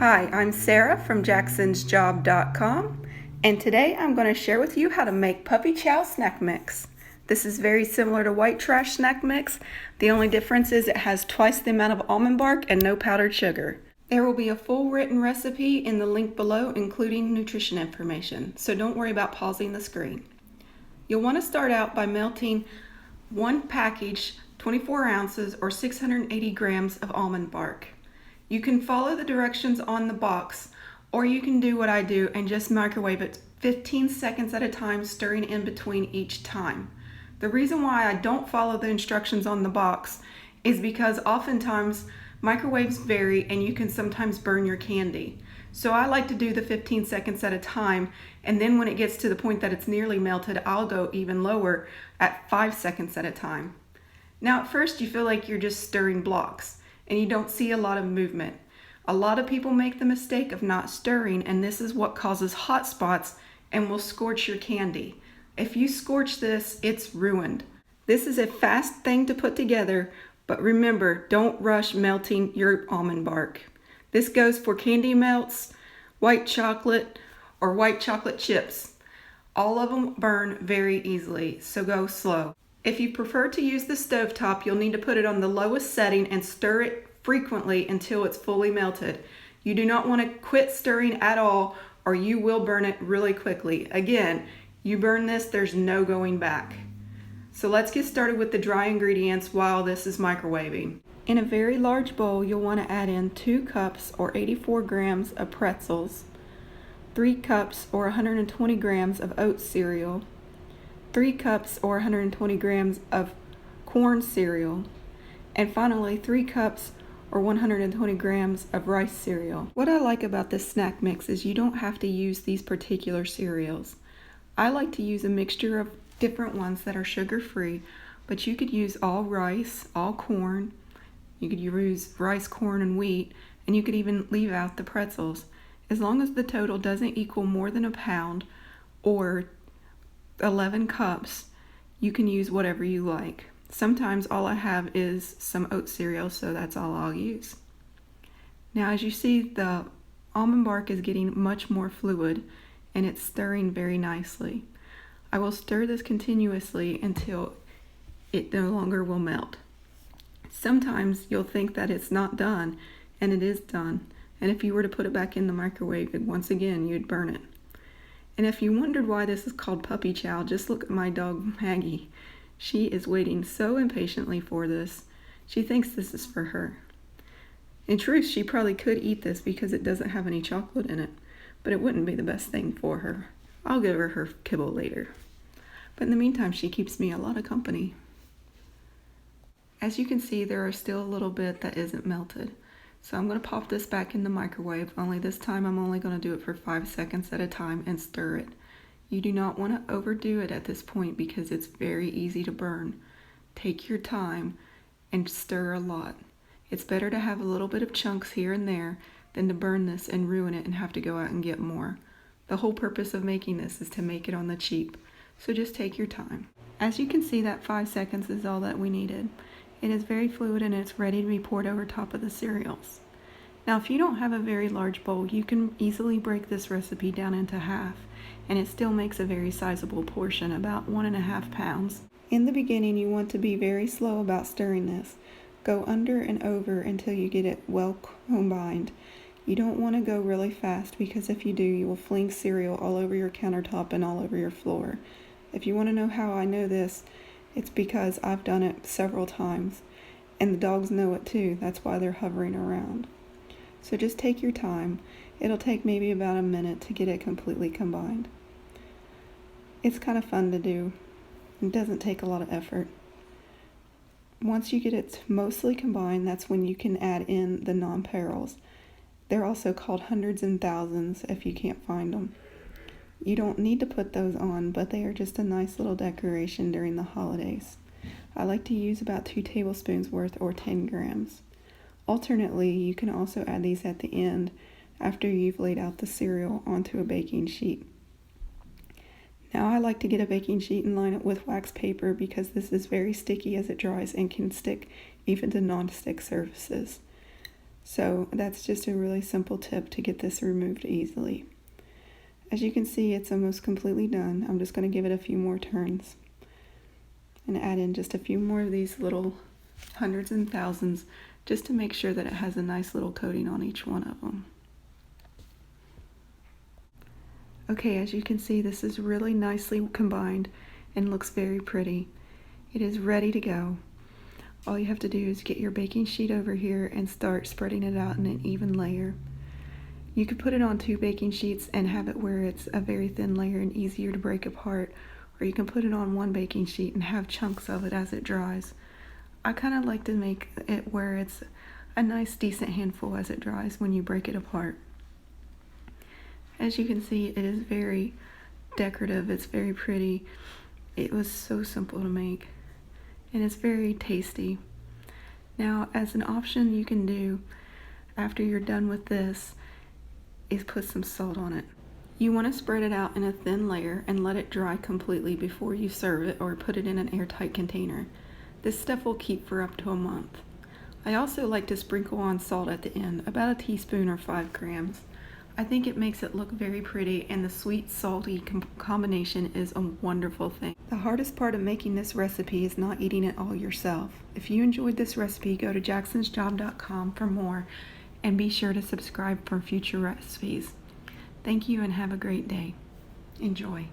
Hi, I'm Sarah from jacksonsjob.com, and today I'm going to share with you how to make puppy chow snack mix. This is very similar to white trash snack mix. The only difference is it has twice the amount of almond bark and no powdered sugar. There will be a full written recipe in the link below, including nutrition information, so don't worry about pausing the screen. You'll want to start out by melting one package, 24 ounces or 680 grams of almond bark. You can follow the directions on the box, or you can do what I do and just microwave it 15 seconds at a time, stirring in between each time. The reason why I don't follow the instructions on the box is because oftentimes microwaves vary and you can sometimes burn your candy. So I like to do the 15 seconds at a time, and then when it gets to the point that it's nearly melted, I'll go even lower at 5 seconds at a time. Now at first you feel like you're just stirring blocks and you don't see a lot of movement. A lot of people make the mistake of not stirring, and this is what causes hot spots and will scorch your candy. If you scorch this, it's ruined. This is a fast thing to put together, but remember, don't rush melting your almond bark. This goes for candy melts, white chocolate, or white chocolate chips. All of them burn very easily, so go slow. If you prefer to use the stovetop, you'll need to put it on the lowest setting and stir it frequently until it's fully melted. You do not want to quit stirring at all, or you will burn it really quickly. Again, you burn this, there's no going back. So let's get started with the dry ingredients while this is microwaving. In a very large bowl, you'll want to add in 2 cups or 84 grams of pretzels, 3 cups or 120 grams of oat cereal, 3 cups or 120 grams of corn cereal, and finally 3 cups or 120 grams of rice cereal. What I like about this snack mix is you don't have to use these particular cereals. I like to use a mixture of different ones that are sugar-free, but you could use all rice, all corn. You could use rice, corn, and wheat, and you could even leave out the pretzels. As long as the total doesn't equal more than a pound or 11 cups, you can use whatever you like. Sometimes all I have is some oat cereal, so that's all I'll use. Now as you see, the almond bark is getting much more fluid and it's stirring very nicely. I will stir this continuously until it no longer will melt. Sometimes you'll think that it's not done, and it is done. And if you were to put it back in the microwave, once again, you'd burn it. And if you wondered why this is called puppy chow, just look at my dog Maggie. She is waiting so impatiently for this. She thinks this is for her. In truth, she probably could eat this because it doesn't have any chocolate in it, but it wouldn't be the best thing for her. I'll give her kibble later. But in the meantime, she keeps me a lot of company. As you can see, there are still a little bit that isn't melted. So I'm going to pop this back in the microwave, only this time I'm only going to do it for 5 seconds at a time and stir it. You do not want to overdo it at this point because it's very easy to burn. Take your time and stir a lot. It's better to have a little bit of chunks here and there than to burn this and ruin it and have to go out and get more. The whole purpose of making this is to make it on the cheap, so just take your time. As you can see, that 5 seconds is all that we needed. It is very fluid and it's ready to be poured over top of the cereals. Now if you don't have a very large bowl, you can easily break this recipe down into half, and it still makes a very sizable portion, about 1.5 pounds. In the beginning, you want to be very slow about stirring this. Go under and over until you get it well combined. You don't want to go really fast because if you do, you will fling cereal all over your countertop and all over your floor. If you want to know how I know this, it's because I've done it several times, and the dogs know it too. That's why they're hovering around. So just take your time. It'll take maybe about a minute to get it completely combined. It's kind of fun to do. It doesn't take a lot of effort. Once you get it mostly combined, that's when you can add in the nonpareils. They're also called hundreds and thousands if you can't find them. You don't need to put those on, but they are just a nice little decoration during the holidays. I like to use about 2 tablespoons worth or 10 grams. Alternately, you can also add these at the end after you've laid out the cereal onto a baking sheet. Now I like to get a baking sheet and line it with wax paper because this is very sticky as it dries and can stick even to non-stick surfaces. So that's just a really simple tip to get this removed easily. As you can see, it's almost completely done. I'm just going to give it a few more turns and add in just a few more of these little hundreds and thousands just to make sure that it has a nice little coating on each one of them. Okay, as you can see, this is really nicely combined and looks very pretty. It is ready to go. All you have to do is get your baking sheet over here and start spreading it out in an even layer. You could put it on 2 baking sheets and have it where it's a very thin layer and easier to break apart, or you can put it on 1 baking sheet and have chunks of it as it dries. I kind of like to make it where it's a nice decent handful as it dries when you break it apart. As you can see, it is very decorative, it's very pretty. It was so simple to make, and it's very tasty. Now, as an option you can do after you're done with this is put some salt on it. You want to spread it out in a thin layer and let it dry completely before you serve it or put it in an airtight container. This stuff will keep for up to a month. I also like to sprinkle on salt at the end, about a teaspoon or 5 grams. I think it makes it look very pretty, and the sweet salty combination is a wonderful thing. The hardest part of making this recipe is not eating it all yourself. If you enjoyed this recipe, go to jacksonsjob.com for more and be sure to subscribe for future recipes. Thank you and have a great day. Enjoy.